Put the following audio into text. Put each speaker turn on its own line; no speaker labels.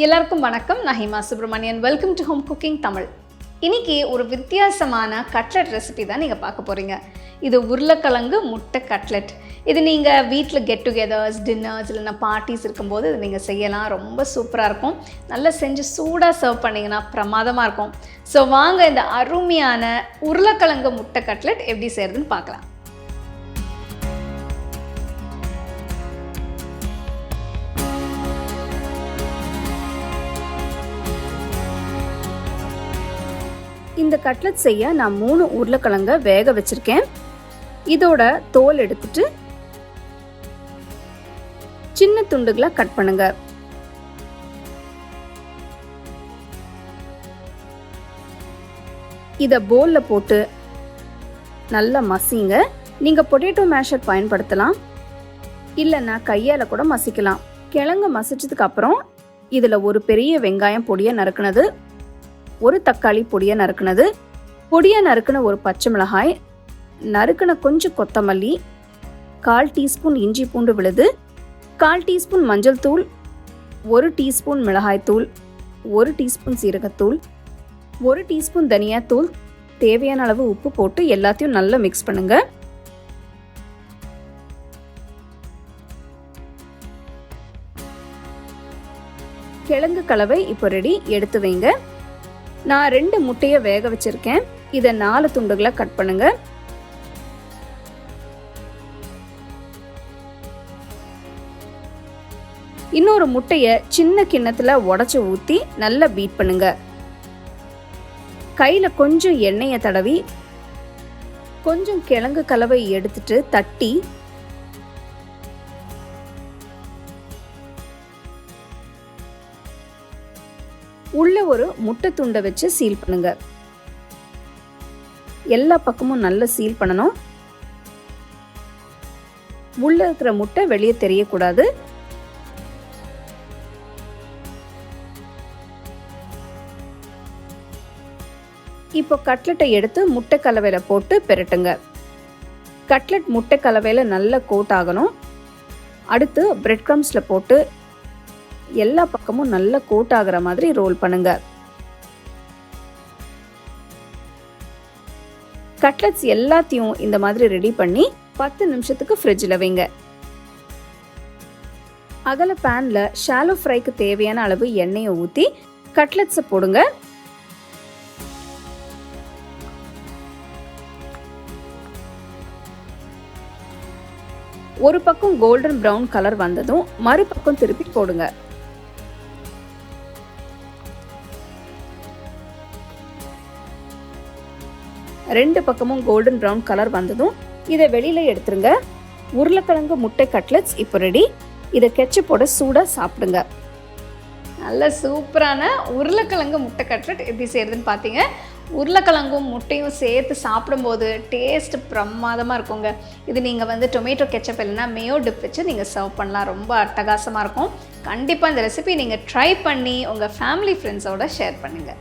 எல்லாருக்கும் வணக்கம். நான் Hima Subramanian. Welcome to home cooking Tamil. இன்றைக்கி ஒரு வித்தியாசமான கட்லெட் ரெசிபி தான் நீங்கள் பார்க்க போகிறீங்க. இது உருளைக்கிழங்கு முட்டை கட்லெட். இது நீங்கள் வீட்டில் கெட் டுகெதர்ஸ், டின்னர்ஸ் இல்லைனா பார்ட்டிஸ் இருக்கும்போது இது நீங்கள் செய்யலாம். ரொம்ப சூப்பராக இருக்கும். நல்லா செஞ்சு சூடாக சர்வ் பண்ணிங்கன்னா பிரமாதமாக இருக்கும். ஸோ வாங்க இந்த அருமையான உருளைக்கிழங்கு முட்டை கட்லெட் எப்படி செய்கிறதுன்னு பார்க்கலாம். இந்த கட்லெட் செய்ய நான் 3 உருளைக்கிழங்க வேக வச்சிருக்கேன். இதோட தோல் எடுத்துட்டு சின்ன துண்டுகளா கட் பண்ணுங்க. இத பவுல்ல போட்டு நல்லா மசிங்க. நீங்க பொட்டேட்டோ மேஷர் பயன்படுத்தலாம், இல்லைன்னா கையால கூட மசிக்கலாம். கிழங்கு மசிச்சதுக்கு அப்புறம் இதுல ஒரு பெரிய வெங்காயம் பொடியா நறுக்குனது, ஒரு தக்காளி பொடியை நறுக்குனது, பொடியை நறுக்குன ஒரு பச்சை மிளகாய், நறுக்குன கொஞ்சம் கொத்தமல்லி, 1/4 டீஸ்பூன் இஞ்சி பூண்டு விழுது, 1/4 டீஸ்பூன் மஞ்சள் தூள், 1 டீஸ்பூன் மிளகாய் தூள், 1 டீஸ்பூன் சீரகத்தூள், 1 டீஸ்பூன் தனியாத்தூள், தேவையான அளவு உப்பு போட்டு எல்லாத்தையும் நல்லா மிக்ஸ் பண்ணுங்க. கிழங்கு கலவை இப்போ ரெடி. எடுத்து வைங்க. நான் 2 முட்டையை வேக வச்சிருக்கேன். இதை 4 துண்டுகளா கட் பண்ணுங்க. இன்னொரு முட்டைய சின்ன கிண்ணத்துல உடைச்சு ஊத்தி நல்லா பீட் பண்ணுங்க. கையில கொஞ்சம் எண்ணெயை தடவி கொஞ்சம் கிழங்கு கலவை எடுத்துட்டு தட்டி உள்ள ஒரு முட்டை துண்டை வச்சு சீல் பண்ணுங்க. எல்லா பக்கமும் நல்லா சீல் பண்ணணும். உள்ள இருக்கிற முட்டை வெளியே தெரியக்கூடாது. இப்போ கட்லெட்டை எடுத்து முட்டை கலவையில போட்டு பெரட்டுங்க. கட்லெட் முட்டை கலவையில நல்லா கோட் ஆகணும். அடுத்து பிரெட் கிரம்ஸ்ல போட்டு எல்லா பக்கமும் நல்லா கோட் ஆகிற மாதிரி ரோல் பண்ணுங்க. கட்லெட்ஸ் எல்லாத்தையும் இந்த மாதிரி ரெடி பண்ணி 10 நிமிஷத்துக்கு ஃப்ரிட்ஜில் வைங்க. அகல பேன்ல ஷாலோ ஃப்ரைக்கு தேவையான அளவு எண்ணெயை ஊற்றி கட்லெட்ஸை போடுங்க. ஒரு பக்கம் கோல்டன் ப்ரௌன் கலர் வந்ததும் மறுபக்கம் திருப்பி போடுங்க. ரெண்டு பக்கமும் கோல்டன் ப்ரௌன் கலர் வந்ததும் இதை வெளியில எடுத்துருங்க. உருளைக்கிழங்கு முட்டை கட்லெட்ஸ் இப்போ ரெடி. இதை கெச்சப்போட சூடாக சாப்பிடுங்க. நல்ல சூப்பரான உருளைக்கிழங்கு முட்டை கட்லெட் எப்படி செய்யறதுன்னு பார்த்தீங்க. உருளைக்கிழங்கும் முட்டையும் சேர்த்து சாப்பிடும்போது டேஸ்ட் பிரமாதமாக இருக்குங்க. இது நீங்கள் டொமேட்டோ கெச்சப் இல்லைன்னா மேயோ டிப் வச்சு நீங்கள் சர்வ் பண்ணலாம். ரொம்ப அட்டகாசமாக இருக்கும். கண்டிப்பாக இந்த ரெசிபி நீங்கள் ட்ரை பண்ணி உங்கள் ஃபேமிலி ஃப்ரெண்ட்ஸோட ஷேர் பண்ணுங்கள்.